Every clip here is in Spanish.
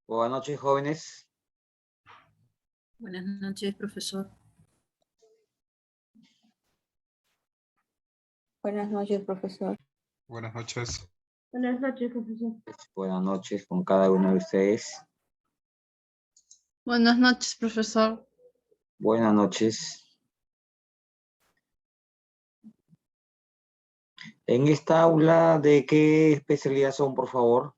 Buenas noches, jóvenes. Buenas noches, profesor. Buenas noches, profesor. Buenas noches. Buenas noches, profesor. Buenas noches con cada uno de ustedes. Buenas noches, profesor. Buenas noches. En esta aula, ¿de qué especialidad son, por favor?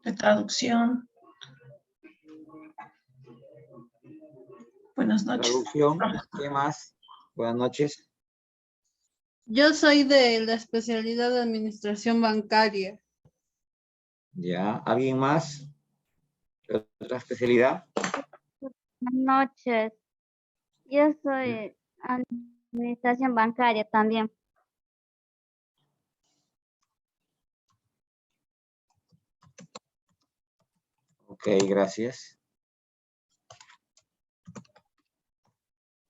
De traducción. Buenas noches. Traducción. ¿Qué más? Buenas noches. Yo soy de la especialidad de administración bancaria. Ya. ¿Alguien más? ¿De otra especialidad? Buenas noches. Yo soy administración bancaria también. Ok, gracias.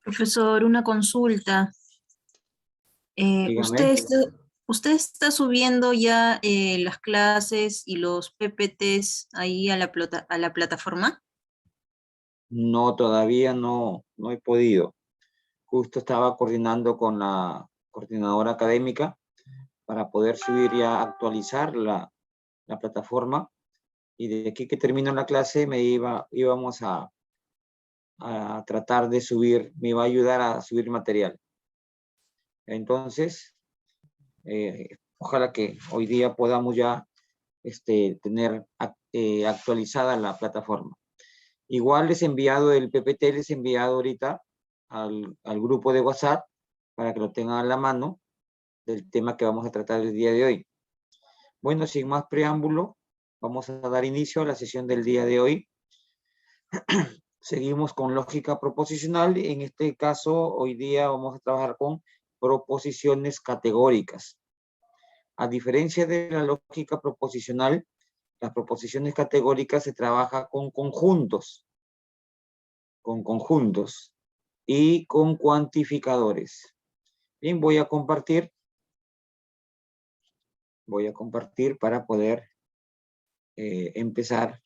Profesor, una consulta. Dígame. ¿Usted está subiendo ya las clases y los PPTs ahí a la plataforma? No, todavía no he podido. Justo estaba coordinando con la coordinadora académica para poder subir ya, actualizar la plataforma. Y de aquí que termino la clase íbamos a tratar de subir, me iba a ayudar a subir material. Entonces, ojalá que hoy día podamos ya tener actualizada la plataforma. Igual les he enviado el PPT, les he enviado ahorita al grupo de WhatsApp para que lo tengan a la mano del tema que vamos a tratar el día de hoy. Bueno, sin más preámbulo, vamos a dar inicio a la sesión del día de hoy. Seguimos con lógica proposicional. En este caso, hoy día vamos a trabajar con proposiciones categóricas. A diferencia de la lógica proposicional, las proposiciones categóricas se trabaja con conjuntos y con cuantificadores. Bien, voy a compartir para poder empezar.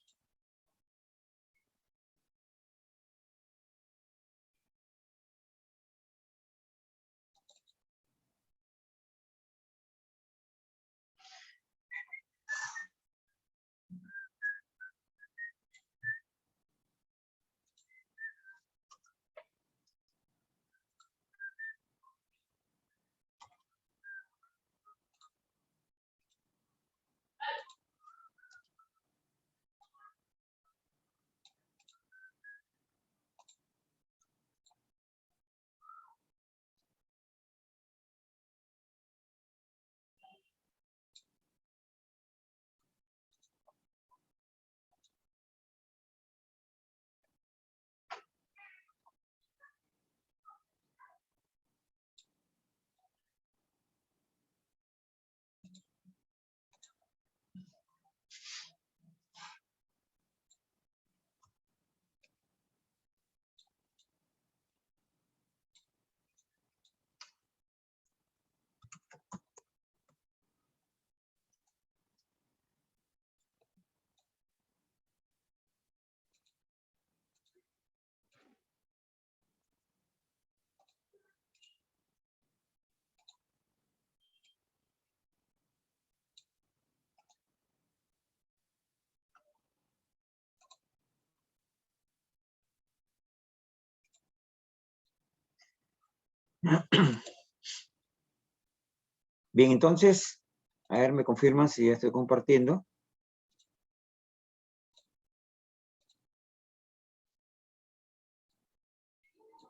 Bien, entonces, a ver, me confirman si ya estoy compartiendo.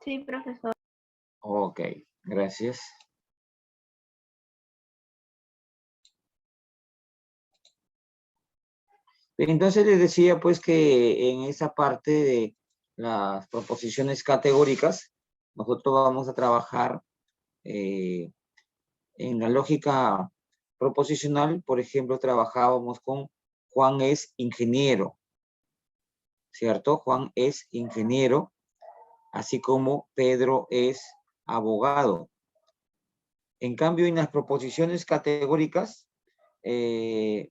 Sí, profesor. Ok, gracias. Bien, entonces les decía pues que en esa parte de las proposiciones categóricas, nosotros vamos a trabajar en la lógica proposicional. Por ejemplo, trabajábamos con Juan es ingeniero, ¿cierto? Juan es ingeniero, así como Pedro es abogado. En cambio, en las proposiciones categóricas,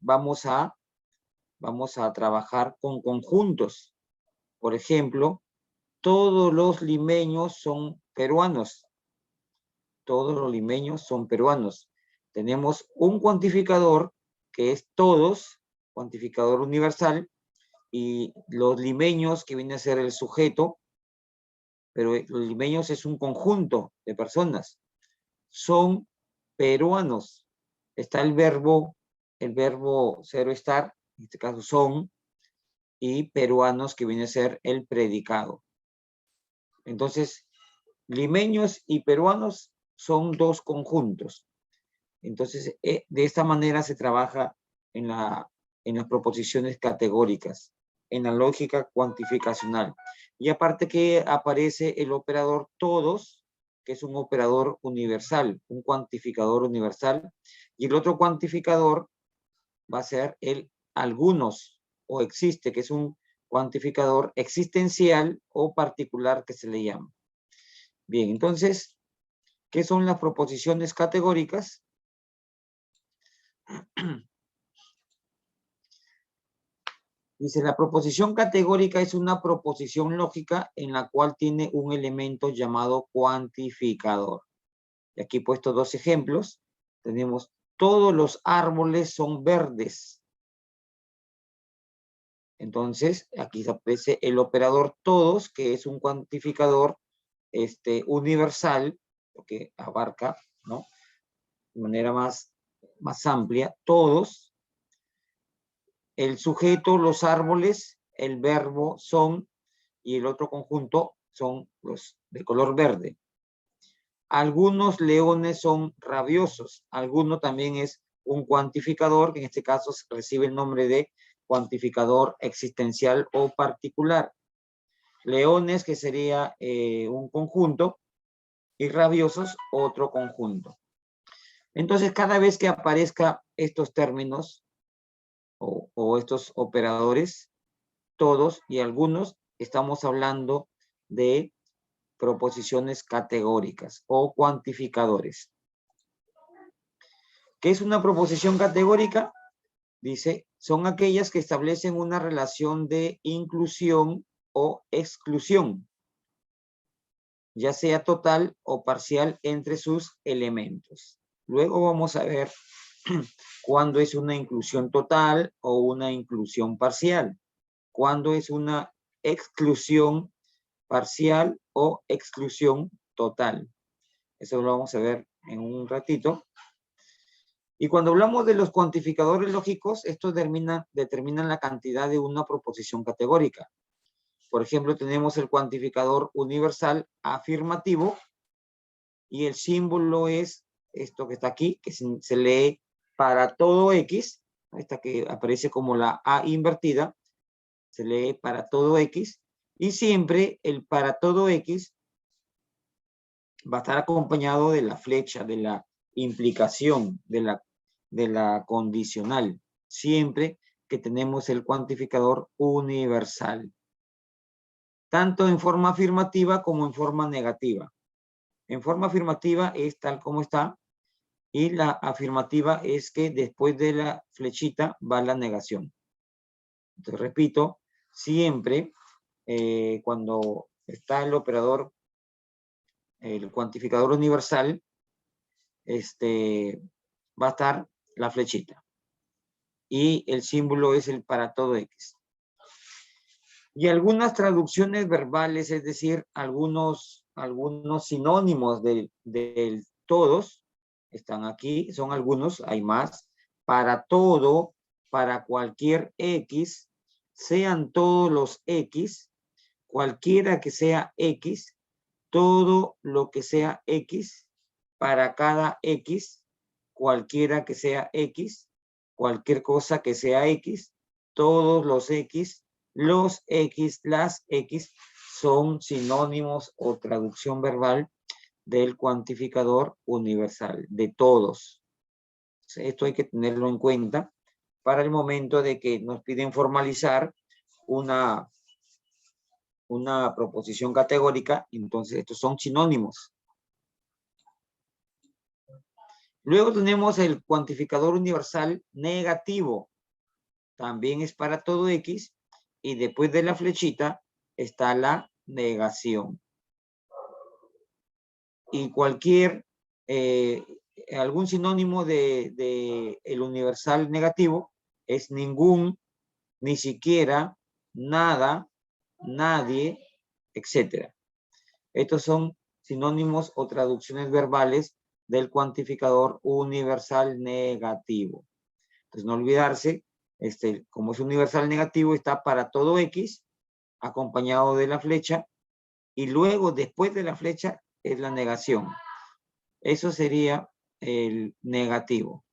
vamos a trabajar con conjuntos. Por ejemplo, todos los limeños son peruanos. Todos los limeños son peruanos. Tenemos un cuantificador que es todos, cuantificador universal, y los limeños, que viene a ser el sujeto, pero los limeños es un conjunto de personas. Son peruanos. Está el verbo ser o estar, en este caso son, y peruanos, que viene a ser el predicado. Entonces, limeños y peruanos son dos conjuntos. Entonces, de esta manera se trabaja en las proposiciones categóricas, en la lógica cuantificacional. Y aparte que aparece el operador todos, que es un operador universal, un cuantificador universal, y el otro cuantificador va a ser el algunos, o existe, que es un cuantificador existencial o particular, que se le llama. Bien, entonces, ¿qué son las proposiciones categóricas? Dice, la proposición categórica es una proposición lógica en la cual tiene un elemento llamado cuantificador. Y aquí he puesto dos ejemplos. Tenemos, todos los árboles son verdes. Entonces, aquí aparece el operador todos, que es un cuantificador universal, que abarca, ¿no?, de manera más amplia, todos. El sujeto, los árboles, el verbo son, y el otro conjunto son los de color verde. Algunos leones son rabiosos. Alguno también es un cuantificador, que en este caso recibe el nombre de cuantificador existencial o particular. Leones, que sería un conjunto, y rabiosos, otro conjunto. Entonces, cada vez que aparezca estos términos o estos operadores, todos y algunos, estamos hablando de proposiciones categóricas o cuantificadores. ¿Qué es una proposición categórica? Dice, son aquellas que establecen una relación de inclusión o exclusión, ya sea total o parcial, entre sus elementos. Luego vamos a ver cuándo es una inclusión total o una inclusión parcial, cuándo es una exclusión parcial o exclusión total. Eso lo vamos a ver en un ratito. Y cuando hablamos de los cuantificadores lógicos, estos determinan la cantidad de una proposición categórica. Por ejemplo, tenemos el cuantificador universal afirmativo, y el símbolo es esto que está aquí, que se lee para todo X, esta que aparece como la A invertida, se lee para todo X, y siempre el para todo X va a estar acompañado de la flecha, de la implicación, de la condicional, siempre que tenemos el cuantificador universal, tanto en forma afirmativa como en forma negativa. En forma afirmativa es tal como está, y la afirmativa es que después de la flechita va la negación. Entonces, repito, siempre cuando está el operador, el cuantificador universal, va a estar la flechita. Y el símbolo es el para todo X. Y algunas traducciones verbales, es decir, algunos sinónimos del todos, están aquí, son algunos, hay más. Para todo, para cualquier X, sean todos los X, cualquiera que sea X, todo lo que sea X, para cada X, cualquiera que sea X, cualquier cosa que sea X, todos los X, las X, son sinónimos o traducción verbal del cuantificador universal, de todos. Esto hay que tenerlo en cuenta para el momento de que nos piden formalizar una proposición categórica. Entonces estos son sinónimos. Luego tenemos el cuantificador universal negativo. También es para todo X. Y después de la flechita está la negación. Y cualquier, algún sinónimo de el universal negativo es ningún, ni siquiera, nada, nadie, etc. Estos son sinónimos o traducciones verbales del cuantificador universal negativo. Entonces, no olvidarse, como es universal negativo, está para todo X, acompañado de la flecha, y luego, después de la flecha, es la negación. Eso sería el negativo.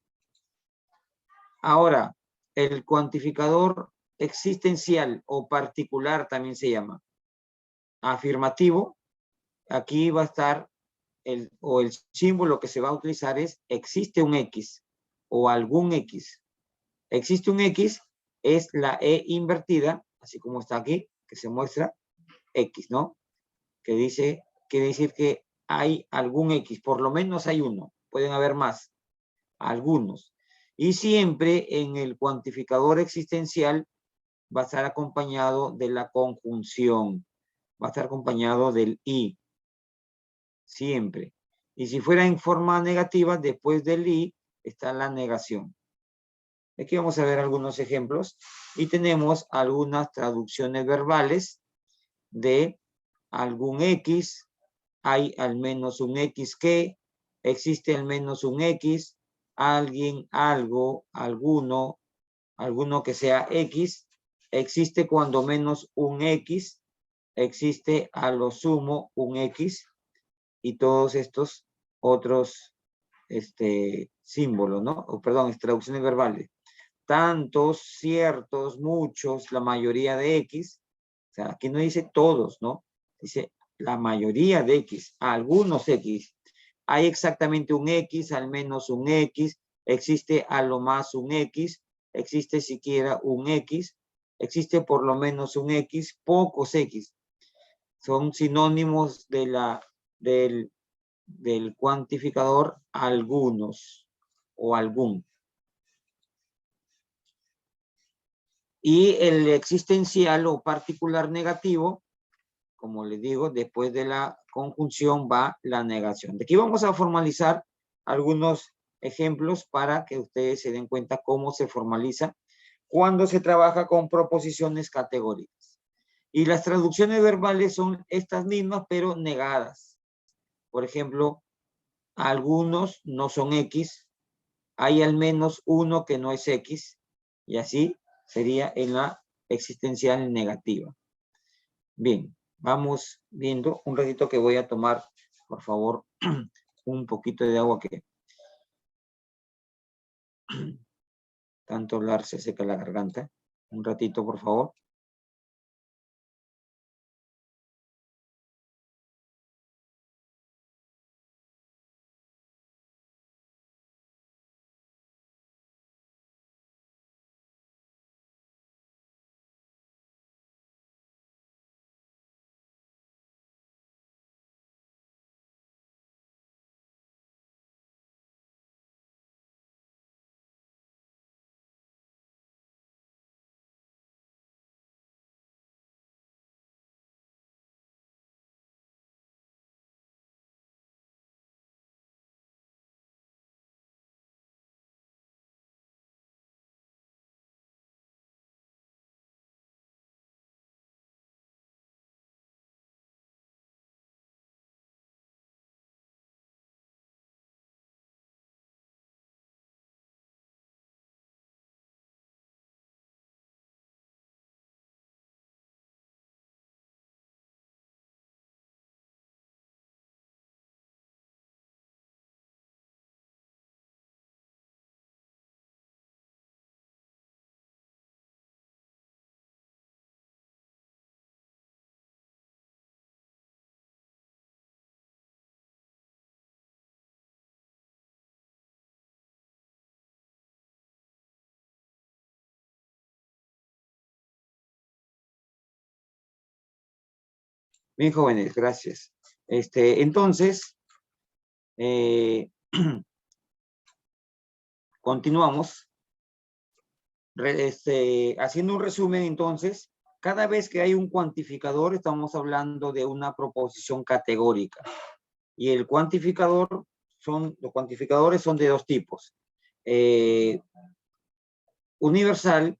Ahora, el cuantificador existencial o particular también se llama. Afirmativo, aquí va a estar el símbolo que se va a utilizar es existe un X o algún X. Existe un X es la E invertida, así como está aquí, que se muestra X, ¿no? Que dice, quiere decir que hay algún X, por lo menos hay uno, pueden haber más, algunos. Y siempre en el cuantificador existencial va a estar acompañado de la conjunción, va a estar acompañado del I, siempre. Y si fuera en forma negativa, después del I está la negación. Aquí vamos a ver algunos ejemplos y tenemos algunas traducciones verbales de algún X, hay al menos un X que, existe al menos un X, alguien, algo, alguno, alguno que sea X, existe cuando menos un X, existe a lo sumo un X y todos estos otros símbolos, ¿no? O, perdón, traducciones verbales. Tantos, ciertos, muchos, la mayoría de X. O sea, aquí no dice todos, ¿no? Dice la mayoría de X, algunos X. Hay exactamente un X, al menos un X, existe a lo más un X, existe siquiera un X, existe por lo menos un X, pocos X. Son sinónimos del cuantificador algunos o algún. Y el existencial o particular negativo, como les digo, después de la conjunción va la negación. De aquí vamos a formalizar algunos ejemplos para que ustedes se den cuenta cómo se formaliza cuando se trabaja con proposiciones categóricas. Y las traducciones verbales son estas mismas, pero negadas. Por ejemplo, algunos no son X, hay al menos uno que no es X, y así sería en la existencial negativa. Bien, vamos viendo un ratito que voy a tomar, por favor, un poquito de agua que tanto hablar se seca la garganta. Un ratito, por favor. Bien, jóvenes, gracias. Entonces, Continuamos. Haciendo un resumen, entonces, cada vez que hay un cuantificador, estamos hablando de una proposición categórica. Y el cuantificador, los cuantificadores son de dos tipos. Universal,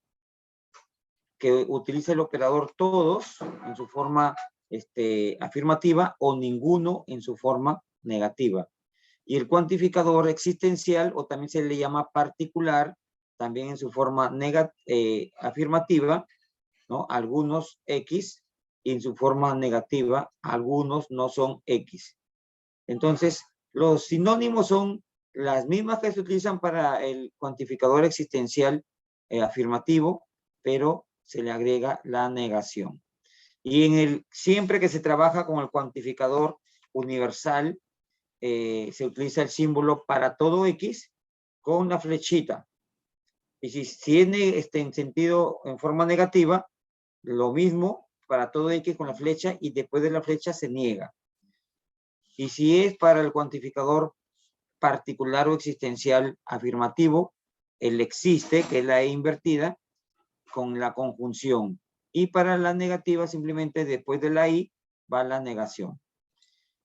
que utiliza el operador todos en su forma afirmativa o ninguno en su forma negativa. Y el cuantificador existencial, o también se le llama particular, también en su forma afirmativa, ¿no? Algunos X, y en su forma negativa, algunos no son X. Entonces, los sinónimos son las mismas que se utilizan para el cuantificador existencial afirmativo, pero se le agrega la negación. Y siempre que se trabaja con el cuantificador universal, se utiliza el símbolo para todo X con la flechita. Y si tiene en sentido, en forma negativa, lo mismo para todo X con la flecha, y después de la flecha se niega. Y si es para el cuantificador particular o existencial afirmativo, el existe, que es la E invertida, con la conjunción. Y para la negativa, simplemente después de la I va la negación.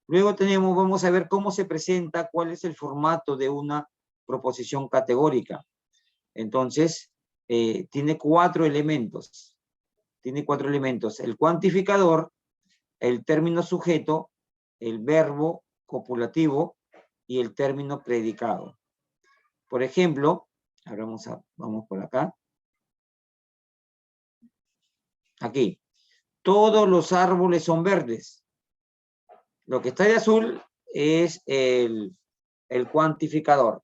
Luego vamos a ver cómo se presenta, cuál es el formato de una proposición categórica. Entonces, tiene cuatro elementos. Tiene cuatro elementos: el cuantificador, el término sujeto, el verbo copulativo y el término predicado. Por ejemplo, ahora vamos por acá. Aquí. Todos los árboles son verdes. Lo que está de azul es el cuantificador.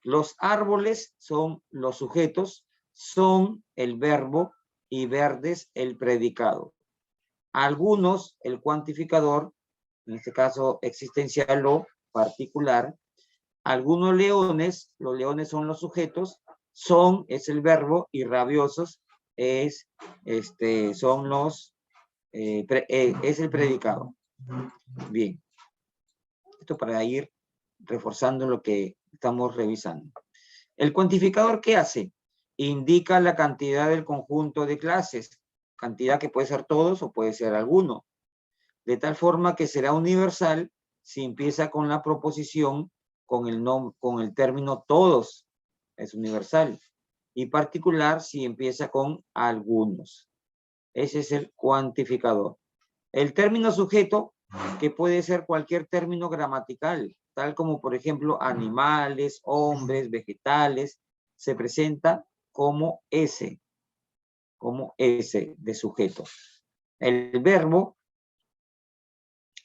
Los árboles son los sujetos, son el verbo y verdes el predicado. Algunos, el cuantificador, en este caso existencial o particular. Algunos leones, los leones son los sujetos, son es el verbo y rabiosos es el predicado. Bien. Esto para ir reforzando lo que estamos revisando. ¿El cuantificador qué hace? Indica la cantidad del conjunto de clases, cantidad que puede ser todos o puede ser alguno, de tal forma que será universal si empieza con la proposición con el término todos, es universal, y particular si empieza con algunos. Ese es el cuantificador. El término sujeto, que puede ser cualquier término gramatical, tal como por ejemplo animales, hombres, vegetales, se presenta como S de sujeto. El verbo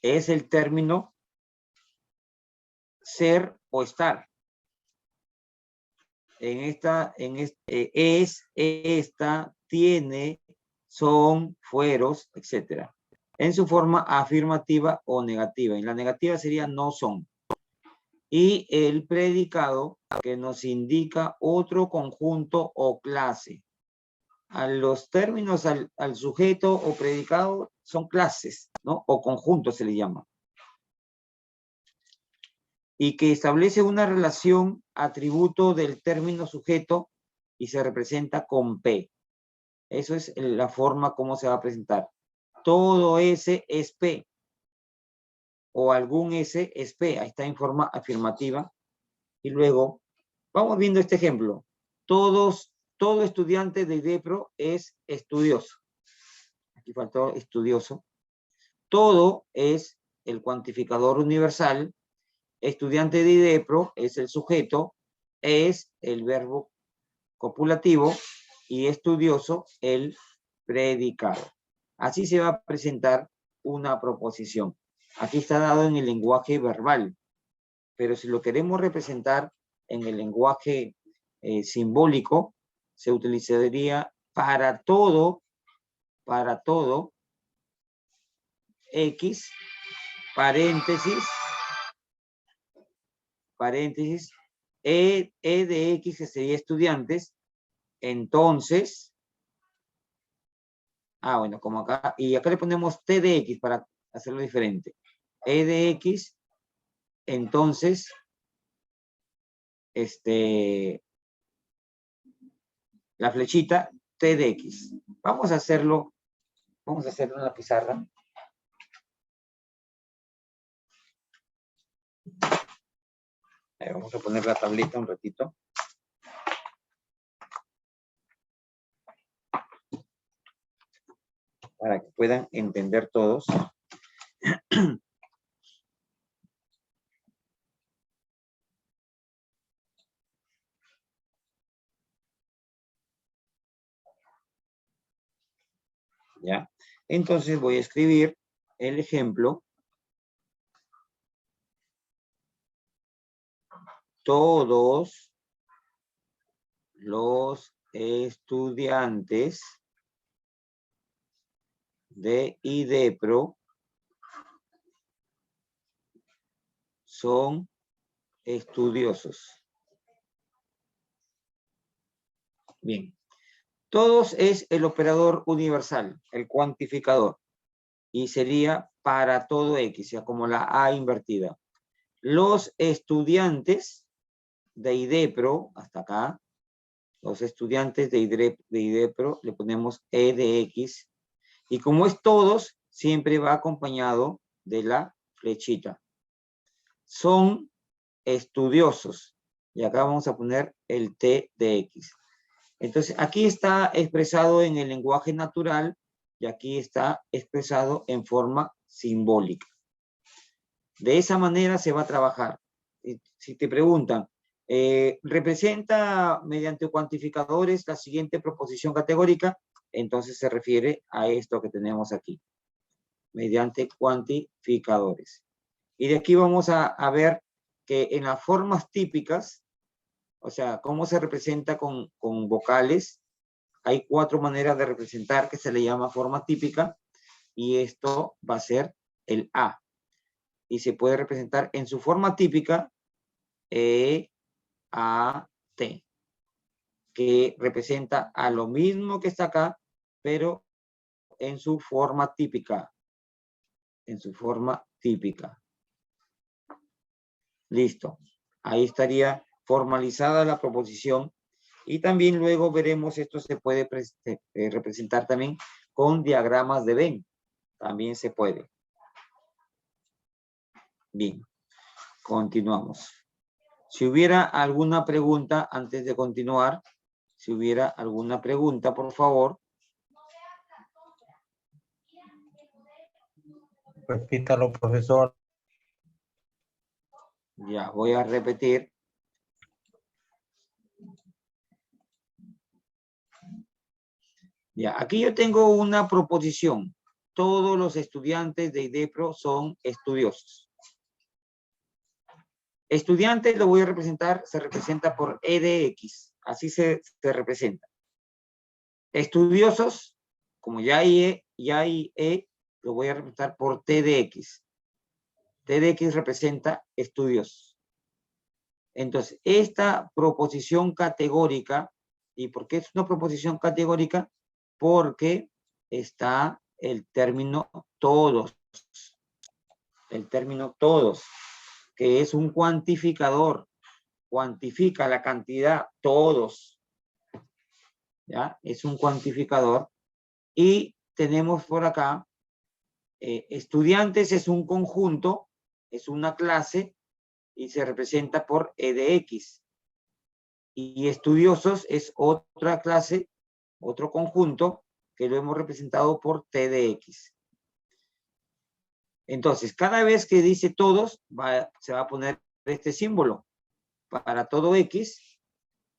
es el término ser o estar. Esta, tiene, son, fueros, etc. En su forma afirmativa o negativa. En la negativa sería no son. Y el predicado, que nos indica otro conjunto o clase. A los términos al sujeto o predicado son clases, ¿no? O conjuntos se le llama. Y que establece una relación atributo del término sujeto y se representa con P. Eso es la forma como se va a presentar. Todo S es P. O algún S es P. Ahí está en forma afirmativa. Y luego, vamos viendo este ejemplo. Todo estudiante de IDEPRO es estudioso. Aquí faltó estudioso. Todo es el cuantificador universal. Estudiante de IDEPRO es el sujeto, es el verbo copulativo y estudioso el predicado. Así se va a presentar una proposición. Aquí está dado en el lenguaje verbal, pero si lo queremos representar en el lenguaje simbólico, se utilizaría para todo X, paréntesis, E de X, que sería estudiantes, entonces, bueno, como acá, y acá le ponemos T de X para hacerlo diferente. E de X, entonces, la flechita t de x. Vamos a hacerlo en la pizarra. Vamos a poner la tableta un ratito. Para que puedan entender todos. ¿Ya? Entonces voy a escribir el ejemplo. Todos los estudiantes de IDEPRO son estudiosos. Bien. Todos es el operador universal, el cuantificador. Y sería para todo X, ya como la A invertida. Los estudiantes de IDEPRO, hasta acá, los estudiantes de IDEPRO, le ponemos E de X. Y como es todos, siempre va acompañado de la flechita. Son estudiosos. Y acá vamos a poner el T de X. Entonces, aquí está expresado en el lenguaje natural y aquí está expresado en forma simbólica. De esa manera se va a trabajar. Si te preguntan, ¿representa mediante cuantificadores la siguiente proposición categórica? Entonces se refiere a esto que tenemos aquí, mediante cuantificadores. Y de aquí vamos a ver que en las formas típicas, o sea, cómo se representa con vocales, hay 4 maneras de representar que se le llama forma típica, y esto va a ser el A. Y se puede representar en su forma típica E, A, T, que representa a lo mismo que está acá, pero en su forma típica. En su forma típica. Listo. Ahí estaría formalizada la proposición. Y también luego veremos, esto se puede representar también con diagramas de Venn. También se puede. Bien. Continuamos. Si hubiera alguna pregunta antes de continuar, si hubiera alguna pregunta, por favor. Repítalo, profesor. Ya, voy a repetir. Ya, aquí yo tengo una proposición. Todos los estudiantes de IDEPRO son estudiosos. Estudiantes lo voy a representar, se representa por E de X. Así se representa. Estudiosos, como ya hay E, lo voy a representar por T de X. T de X representa estudiosos. Entonces, esta proposición categórica, ¿y por qué es una proposición categórica? Porque está el término todos. El término todos, que es un cuantificador. Cuantifica la cantidad todos. ¿Ya? Es un cuantificador. Y tenemos por acá, estudiantes es un conjunto, es una clase, y se representa por E de X. Y estudiosos es otra clase, otro conjunto, que lo hemos representado por T de X. Entonces, cada vez que dice todos, se va a poner este símbolo para todo X,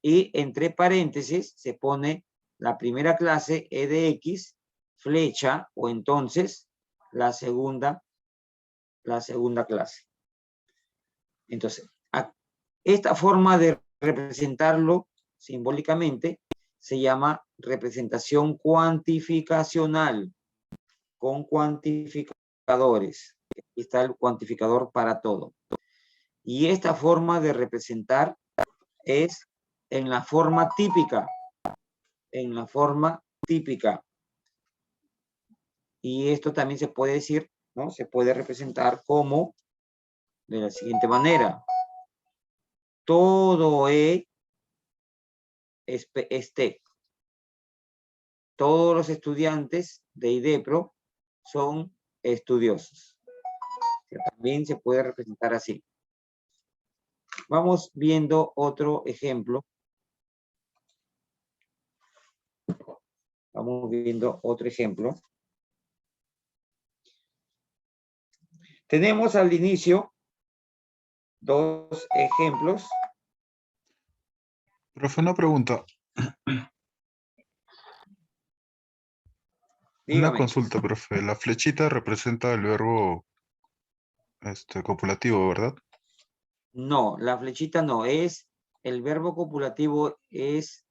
y entre paréntesis se pone la primera clase E de X, flecha, o entonces la segunda clase. Entonces, esta forma de representarlo simbólicamente se llama representación cuantificacional, con cuantificadores. Aquí está el cuantificador para todo. Y esta forma de representar es en la forma típica. En la forma típica. Y esto también se puede decir, ¿no? Se puede representar como de la siguiente manera. todo E es T. Todos los estudiantes de IDEPRO son estudiosos. También se puede representar así. Vamos viendo otro ejemplo. Vamos viendo otro ejemplo. Tenemos al inicio dos ejemplos. Profe, una pregunta. Una Dígame. consulta, profe. La flechita representa el verbo copulativo, ¿verdad? No, la flechita no. Es el verbo copulativo es.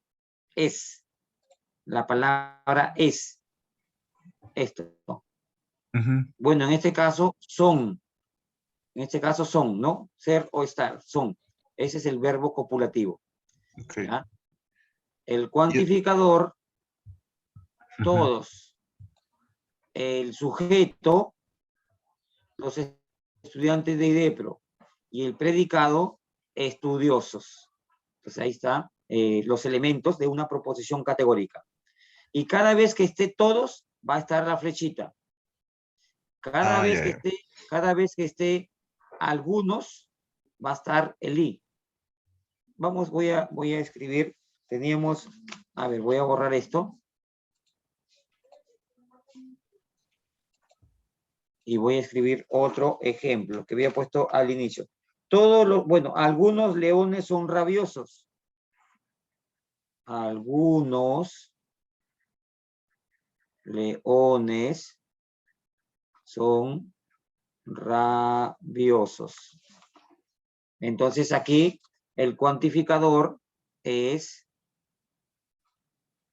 La palabra es. Esto. Ujú, Bueno, en este caso son. En este caso son, ¿no? Ser o estar, son. Ese es el verbo copulativo. ok. ¿Ya? El cuantificador, Ujú, todos. El sujeto, los estudiantes de IDEPRO. Y el predicado, estudiosos. Entonces ahí está los elementos de una proposición categórica. Y cada vez que esté todos, va a estar la flechita. Cada Ah, vez ya, ya. cada vez que esté algunos, va a estar el I. Vamos, voy a escribir. Teníamos, a ver, voy a borrar esto. Y voy a escribir otro ejemplo que había puesto al inicio. Todos los, bueno, algunos leones son rabiosos. Algunos leones son rabiosos. Entonces aquí el cuantificador es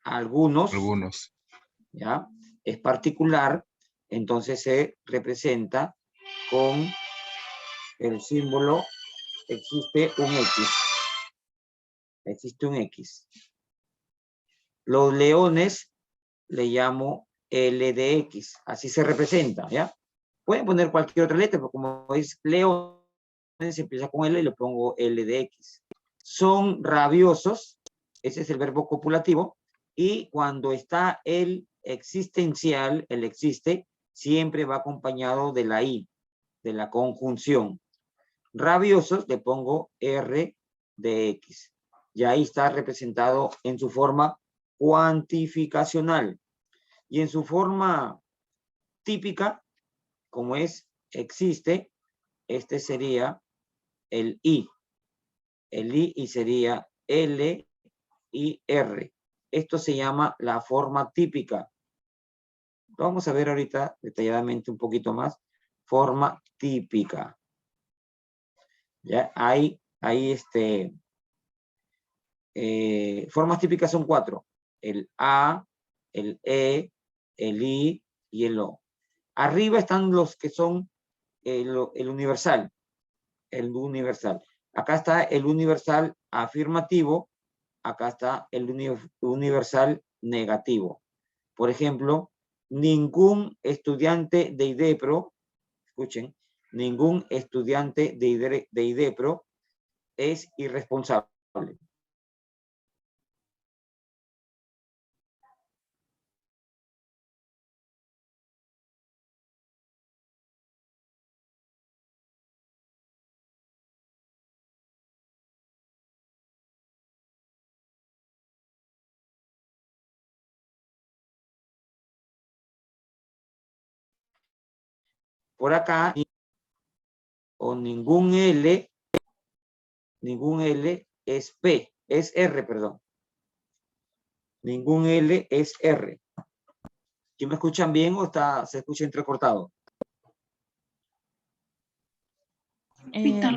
algunos, Algunos. ¿ya? Es particular, entonces se representa con el símbolo, existe un X. Existe un X. Los leones le llamo L de X, así se representa, ¿ya? Pueden poner cualquier otra letra, pero como es leones, se empieza con L y le pongo L de X. Son rabiosos, ese es el verbo copulativo, y cuando está el existencial, el existe, siempre va acompañado de la I, de la conjunción. Rabiosos le pongo R de X. Y ahí está representado en su forma cuantificacional. Y en su forma típica, como es existe, este sería el I. El I y sería L y R. Esto se llama la forma típica. Lo vamos a ver ahorita detalladamente un poquito más. Forma típica. Ya hay formas típicas son 4. El A, el E, el I y el O. Arriba están los que son el universal. El universal. Acá está el universal afirmativo. Acá está el universal negativo. Por ejemplo, ningún estudiante de IDEPRO, escuchen, ningún estudiante de IDEPRO es irresponsable. Por acá, o ningún L es P, es R, perdón. Ningún L es R. ¿Sí me escuchan bien o se escucha entrecortado?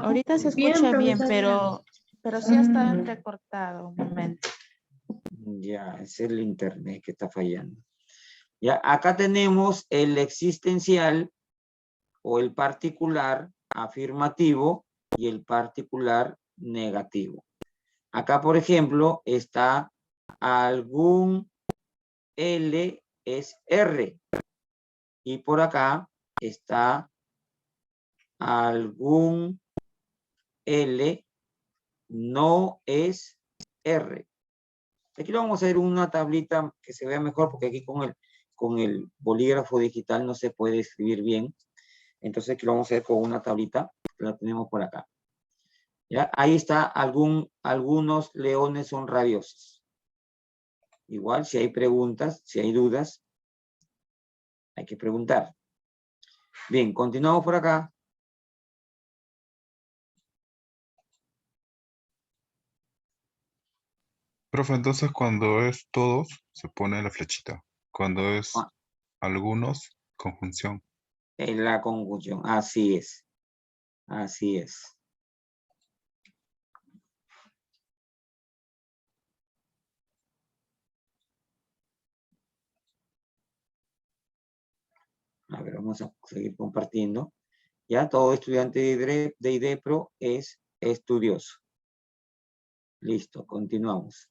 Ahorita se Bien, escucha bien, profesor. pero sí está entrecortado un momento. Ya, es el internet que está fallando. Ya, acá tenemos el existencial o el particular afirmativo y el particular negativo. Acá, por ejemplo, está algún L es R. Y por acá está algún L no es R. Aquí lo vamos a hacer una tablita que se vea mejor porque aquí con el bolígrafo digital no se puede escribir bien. Entonces aquí lo vamos a hacer con una tablita. La tenemos por acá. ¿Ya? Ahí está algunos leones son rabiosos. Igual si hay preguntas, si hay dudas, hay que preguntar. Bien, continuamos por acá. Profe, entonces cuando es todos, se pone la flechita. Cuando es Ah. algunos, conjunción. En la conjunción, así es. Así es. A ver, vamos a seguir compartiendo. Ya todo estudiante de IDEPRO es estudioso. Listo, continuamos.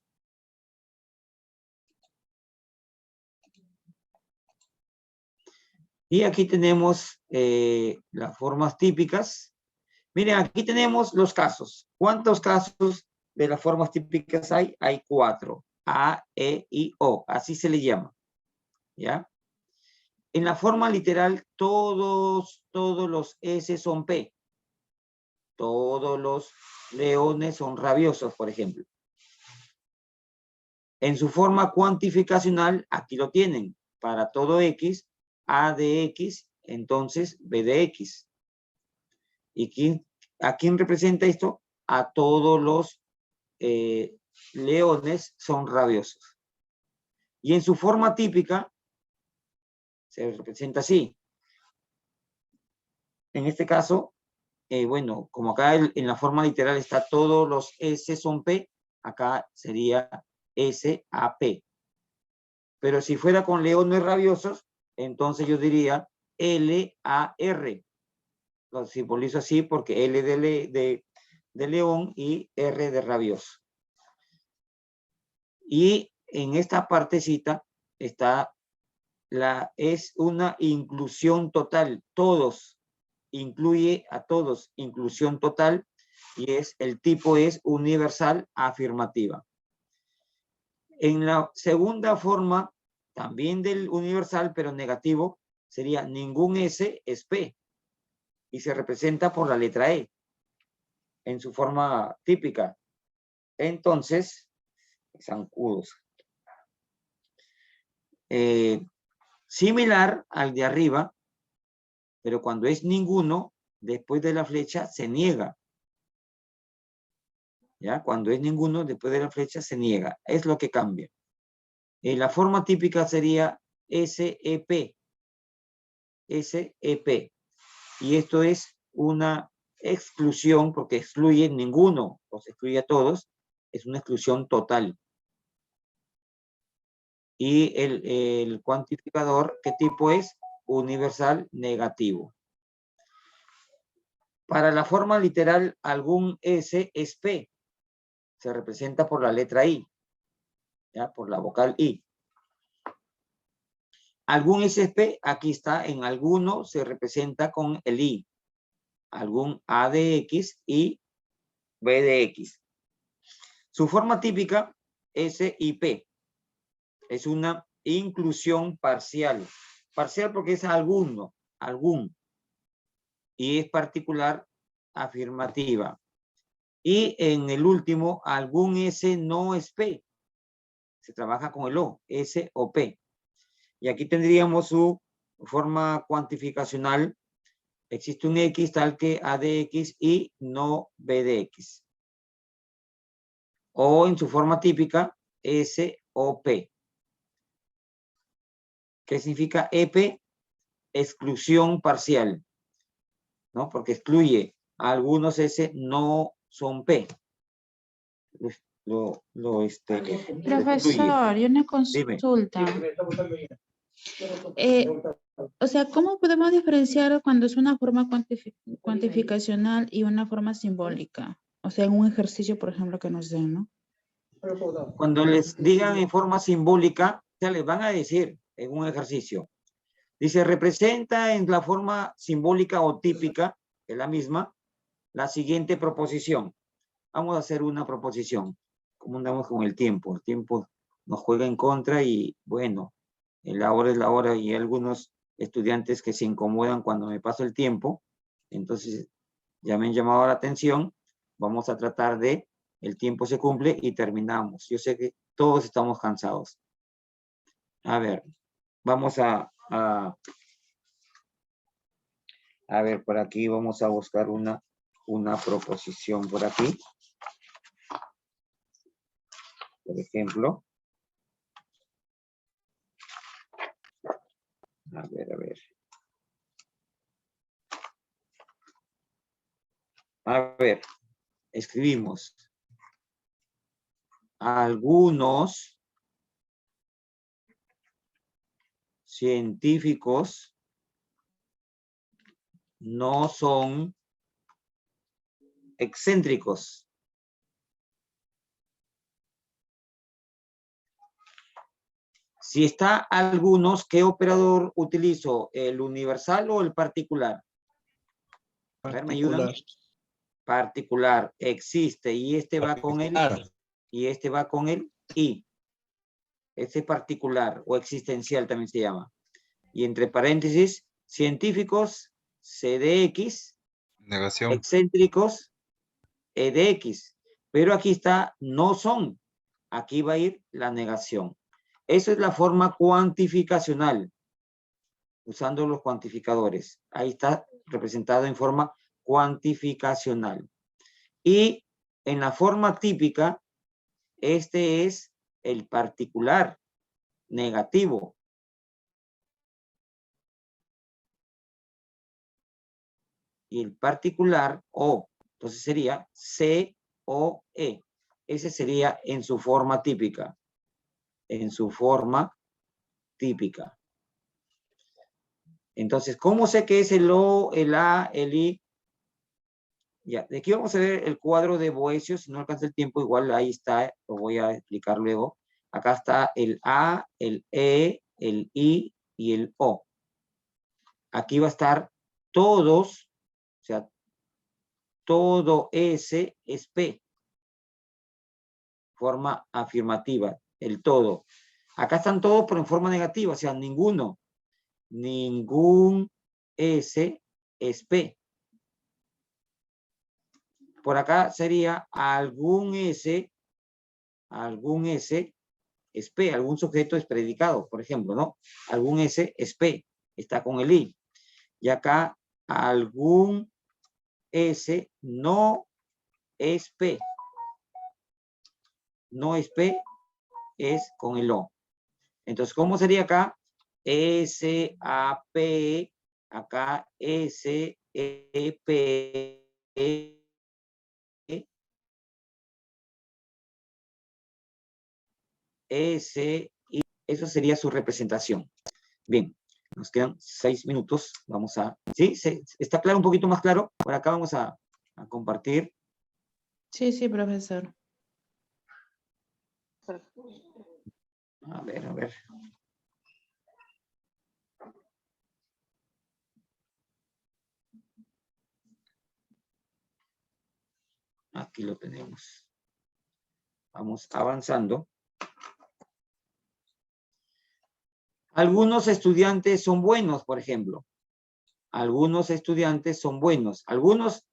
Y aquí tenemos las formas típicas. Miren, aquí tenemos los casos. ¿Cuántos casos de las formas típicas hay? Hay 4. A, E, I, O. Así se le llama. ¿Ya? En la forma literal, todos los S son P. Todos los leones son rabiosos, por ejemplo. En su forma cuantificacional, aquí lo tienen. Para todo X, A de X, entonces B de X. ¿Y a quién representa esto? A todos los leones son rabiosos. Y en su forma típica, se representa así. En este caso, bueno, como acá en la forma literal está todos los S son P, acá sería S-A-P. Pero si fuera con leones rabiosos, entonces yo diría L-A-R. Lo simbolizo así porque L de león y R de rabioso. Y en esta partecita está es una inclusión total. Todos, incluye a todos, inclusión total, y el tipo es universal afirmativa. En la segunda forma, también del universal, pero negativo, sería ningún S es P, y se representa por la letra E, en su forma típica. Entonces, zancudos. Similar al de arriba, pero cuando es ninguno, después de la flecha se niega. ¿Ya? Cuando es ninguno, después de la flecha se niega. Es lo que cambia. La forma típica sería SEP. SEP. Y esto es una exclusión porque excluye ninguno, o se excluye a todos. Es una exclusión total. Y el cuantificador, ¿qué tipo es? Universal negativo. Para la forma literal, algún S es P. Se representa por la letra I. ¿Ya? Por la vocal I. Algún S es P, aquí está, en alguno se representa con el I. Algún A de X y B de X. Su forma típica, S y P. Es una inclusión parcial. Parcial porque es alguno, algún. Y es particular afirmativa. Y en el último, algún S no es P. Se trabaja con el O, S o P. Y aquí tendríamos su forma cuantificacional. Existe un X tal que A de X y no B de X. O en su forma típica, S o P. ¿Qué significa EP? Exclusión parcial, ¿no? Porque excluye a algunos S no son P. Profesor, y una Dime. consulta. O sea, ¿cómo podemos diferenciar cuando es una forma cuantificacional y una forma simbólica? O sea, en un ejercicio, por ejemplo, que nos den, ¿no? Cuando les digan en forma simbólica, ya les van a decir en un ejercicio. Dice, representa en la forma simbólica o típica, que es la misma, la siguiente proposición. vamos a hacer una proposición. ¿Cómo andamos con el tiempo? El tiempo nos juega en contra y bueno, la hora es la hora y hay algunos estudiantes que se incomodan cuando me paso el tiempo. Entonces, ya me han llamado la atención. Vamos a tratar de, el tiempo se cumple y terminamos. Yo sé que todos estamos cansados. A ver, vamos a ver, por aquí vamos a buscar una proposición por aquí. Por ejemplo. A ver. A ver, escribimos. Algunos científicos no son excéntricos. Si está algunos, ¿qué operador utilizo? ¿El universal o el particular? A ver, ¿me ayudan? Particular, existe, y este va con él, y este va con él, y. Este particular o existencial también se llama. Y entre paréntesis, científicos, CDX, Negación. excéntricos, EDX. Pero aquí está, no son. Aquí va a ir la negación. Eso es la forma cuantificacional, usando los cuantificadores. Ahí está representado en forma cuantificacional. Y en la forma típica, este es el particular negativo. Y el particular O. Entonces sería C-O-E. Ese sería en su forma típica. En su forma típica. Entonces, ¿cómo sé que es el O, el A, el I? Ya, de aquí vamos a ver el cuadro de Boecio. Si no alcanza el tiempo, igual ahí está. Lo voy a explicar luego. Acá está el A, el E, el I y el O. Aquí va a estar todos, o sea, todo S es P. Forma afirmativa, el todo. Acá están todos, pero en forma negativa, o sea, ninguno. Ningún S es P. Por acá sería algún S es P, algún sujeto es predicado, por ejemplo, ¿no? Algún S es P, está con el I. Y acá algún S no es P. No es P, es con el O. Entonces, ¿cómo sería acá? S-A-P, acá S-E-P, S-I. Eso sería su representación. Bien, nos quedan 6 minutos. Vamos a... ¿Sí? ¿Está claro? Un poquito más claro. Por acá vamos a compartir. Sí, profesor. A ver. Aquí lo tenemos. Vamos avanzando. Algunos estudiantes son buenos, por ejemplo. Algunos estudiantes son buenos. Algunos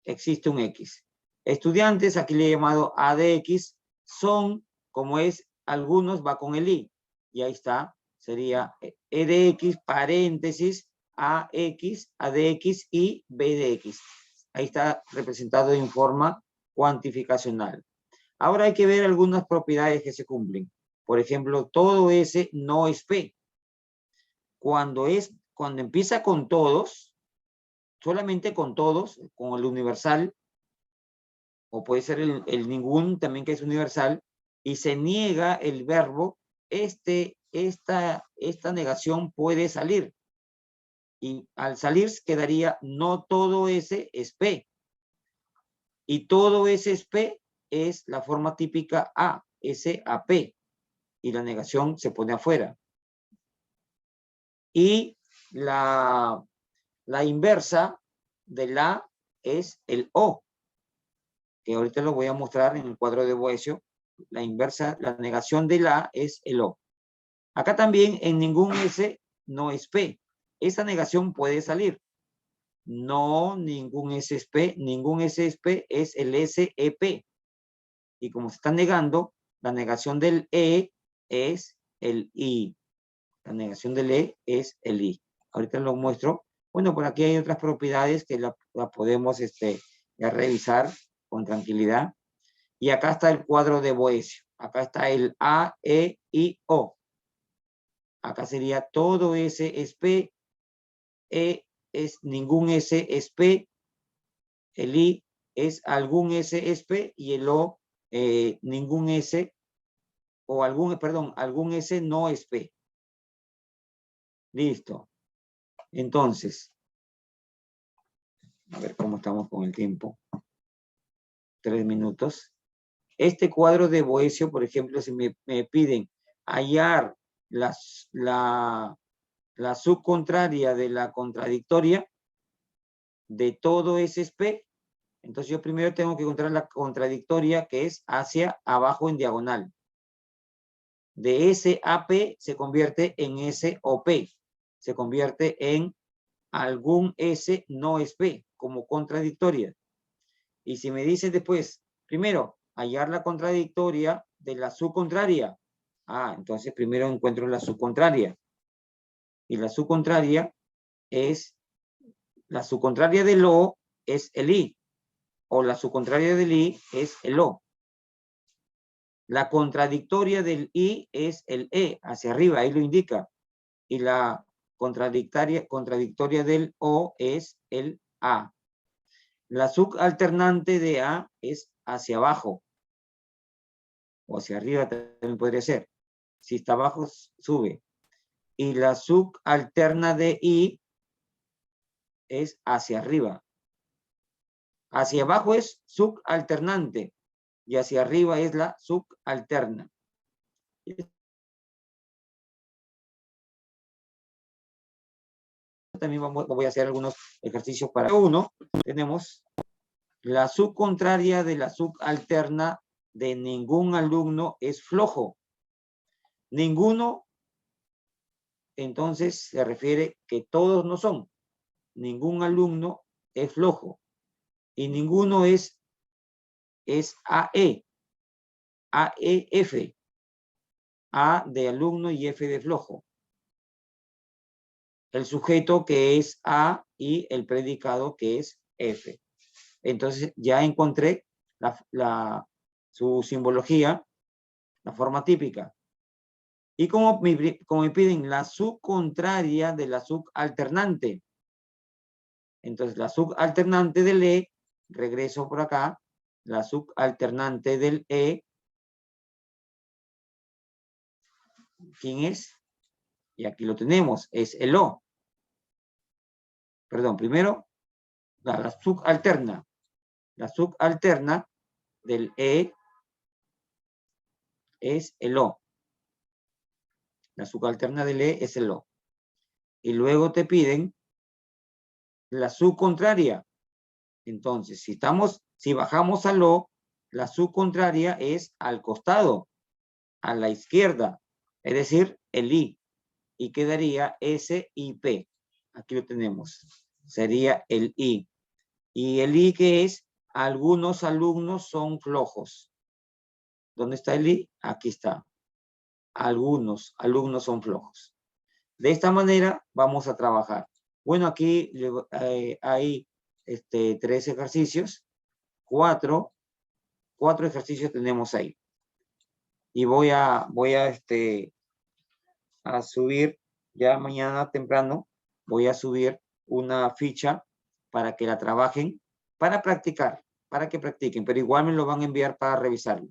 existe un X. Estudiantes, aquí le he llamado ADX, son, como es, algunos va con el I. Y ahí está, sería EDX, paréntesis, AX, ADX y BDX. Ahí está representado en forma cuantificacional. Ahora hay que ver algunas propiedades que se cumplen. Por ejemplo, todo S no es P. Cuando empieza con todos, solamente con todos, con el universal, o puede ser el ningún también que es universal, y se niega el verbo, esta negación puede salir. Y al salir quedaría no todo S es P. Y todo S es P es la forma típica A, S a P. Y la negación se pone afuera. Y la inversa de la es el O. que ahorita lo voy a mostrar en el cuadro de Boecio, la inversa, la negación de la es el O. Acá también en ningún S no es P. Esa negación puede salir. No, ningún S es P, ningún S es P, es el SEP. Y como se está negando, la negación del E es el I. La negación del E es el I. Ahorita lo muestro. Bueno, por aquí hay otras propiedades que la podemos ya revisar con tranquilidad. Y acá está el cuadro de Boecio. Acá está el A, E, I, O. Acá sería todo S es P, E es ningún S es P, el I es algún S es P y el O ningún S o algún S no es P. Listo. Entonces, a ver cómo estamos con el tiempo. 3 minutos. Este cuadro de Boecio, por ejemplo, si me piden hallar la subcontraria de la contradictoria de todo S es P, entonces yo primero tengo que encontrar la contradictoria que es hacia abajo en diagonal. De S a P se convierte en S o P. Se convierte en algún S no es P, como contradictoria. Y si me dices después, primero, hallar la contradictoria de la subcontraria. Entonces primero encuentro la subcontraria. Y la subcontraria del O es el I. O la subcontraria del I es el O. La contradictoria del I es el E, hacia arriba, ahí lo indica. Y la contradictoria del O es el A. La subalternante de A es hacia abajo. O hacia arriba también podría ser. Si está abajo, sube. Y la subalterna de I es hacia arriba. Hacia abajo es subalternante. Y hacia arriba es la subalterna. También voy a hacer algunos ejercicios para uno. Tenemos la subcontraria de la subalterna de ningún alumno es flojo. Ninguno, entonces se refiere que todos no son. Ningún alumno es flojo. Y ninguno es AE. AEF. A de alumno y F de flojo. El sujeto que es A y el predicado que es F. Entonces ya encontré su simbología, la forma típica. Y como me piden la subcontraria de la subalternante. Entonces la subalternante del E, regreso por acá, la subalternante del E, ¿quién es? Y aquí lo tenemos, es el O. Perdón, primero, la subalterna. La subalterna del E es el O. La subalterna del E es el O. Y luego te piden la subcontraria. Entonces, si bajamos al O, la subcontraria es al costado, a la izquierda, es decir, el I. Y quedaría S y P. Aquí lo tenemos. Sería el I. Y el I que es, algunos alumnos son flojos. ¿Dónde está el I? Aquí está. Algunos alumnos son flojos. De esta manera vamos a trabajar. Bueno, aquí hay 3 ejercicios. 4 ejercicios tenemos ahí. Y voy a subir, ya mañana temprano, voy a subir una ficha para que la trabajen, para practicar, para que practiquen, pero igual me lo van a enviar para revisarlo,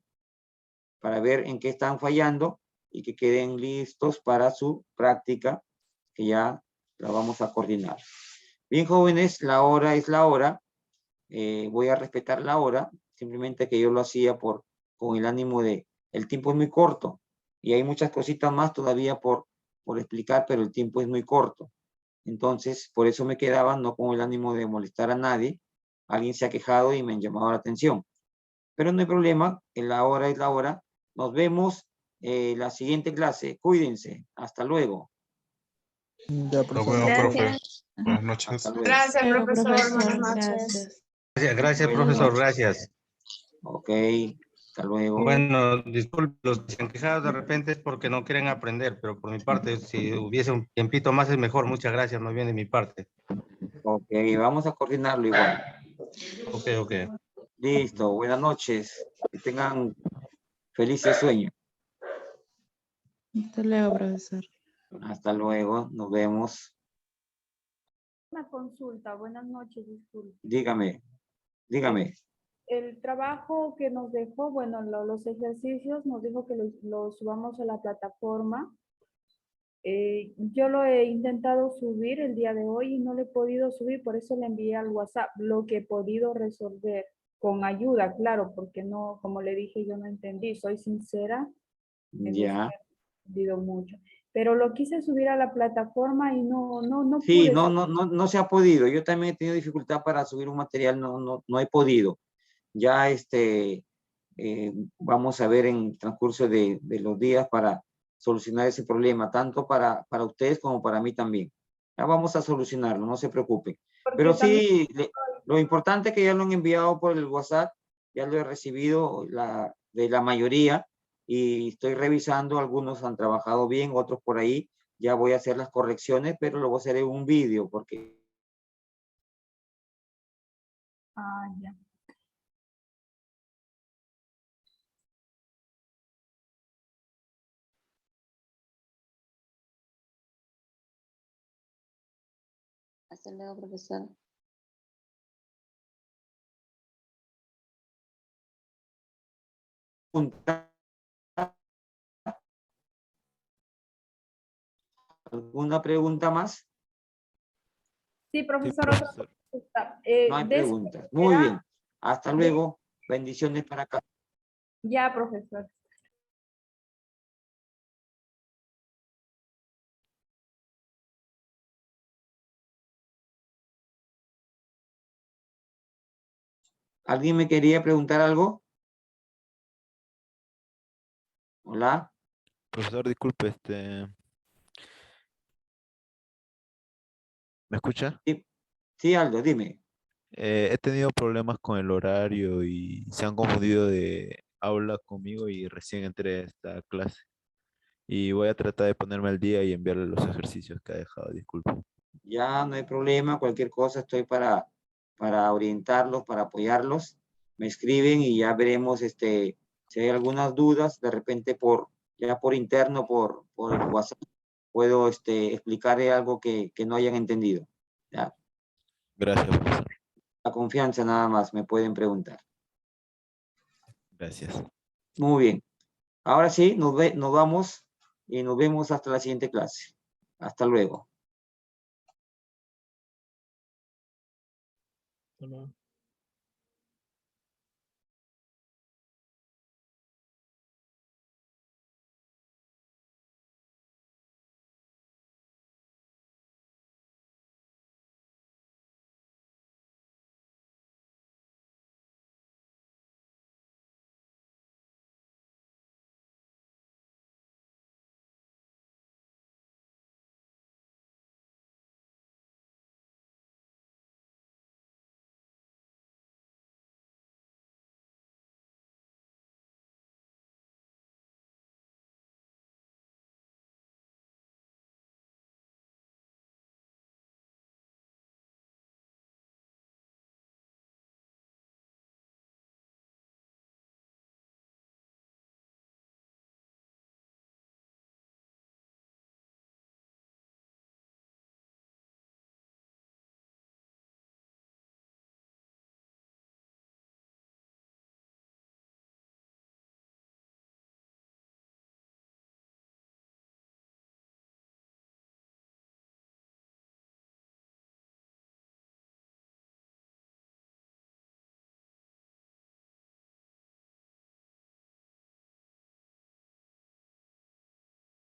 para ver en qué están fallando y que queden listos para su práctica, que ya la vamos a coordinar. Bien, jóvenes, la hora es la hora. Voy a respetar la hora, simplemente que yo lo hacía con el ánimo de, el tiempo es muy corto y hay muchas cositas más todavía por explicar, pero el tiempo es muy corto. Entonces, por eso me quedaba, no con el ánimo de molestar a nadie. Alguien se ha quejado y me han llamado la atención. Pero no hay problema, la hora es la hora. Nos vemos la siguiente clase. Cuídense. Hasta luego. Ya, Nos vemos, profe. Buenas noches. Hasta luego. Gracias, Luego, profesor. Buenas noches. Gracias. Gracias, Buenas profesor, noches. gracias. Ok, hasta luego. Bueno, disculpe, los que se han quejado de repente es porque no quieren aprender, pero por mi parte, si hubiese un tiempito más es mejor. Muchas gracias, más bien de mi parte. Ok, vamos a coordinarlo igual. Ok, ok. Listo, buenas noches. Que tengan felices sueños. Hasta luego, profesor. Hasta luego, nos vemos. Una consulta, buenas noches, disculpe. Dígame, dígame. El trabajo que nos dejó, bueno, los ejercicios nos dijo que los subamos a la plataforma. Yo lo he intentado subir el día de hoy y no lo he podido subir, por eso le envié al WhatsApp lo que he podido resolver con ayuda, claro, porque no, como le dije, yo no entendí, soy sincera, en eso Ya. he entendido mucho. Pero lo quise subir a la plataforma y no Sí, pude. no se ha podido. Yo también he tenido dificultad para subir un material, no he podido. Ya vamos a ver en el transcurso de los días para solucionar ese problema, tanto para ustedes como para mí también. Ya vamos a solucionarlo, no se preocupen. Porque Pero también- sí, lo importante es que ya lo han enviado por el WhatsApp, ya lo he recibido de la mayoría y estoy revisando, algunos han trabajado bien, otros por ahí, ya voy a hacer las correcciones, pero lo voy a hacer en un vídeo porque Ah, ya. Hasta luego, profesor. ¿alguna pregunta más? Sí, profesor, otra pregunta. No hay De esa preguntas. Muy manera, bien. Hasta luego. Bendiciones para acá. ya, profesor. ¿Alguien me quería preguntar algo? Hola. Profesor, disculpe, ¿me escucha? Sí, Aldo, dime. He tenido problemas con el horario y se han confundido de aula conmigo y recién entré a esta clase. Y voy a tratar de ponerme al día y enviarle los ejercicios que ha dejado, disculpe. Ya no hay problema. Cualquier cosa estoy para orientarlos, para apoyarlos. Me escriben y ya veremos si hay algunas dudas. De repente ya por interno, por el WhatsApp, puedo explicarle algo que no hayan entendido. ¿Ya? Gracias, profesor. La confianza nada más me pueden preguntar. Gracias. Muy bien. Ahora sí, nos vamos y nos vemos hasta la siguiente clase. Hasta luego. Hola.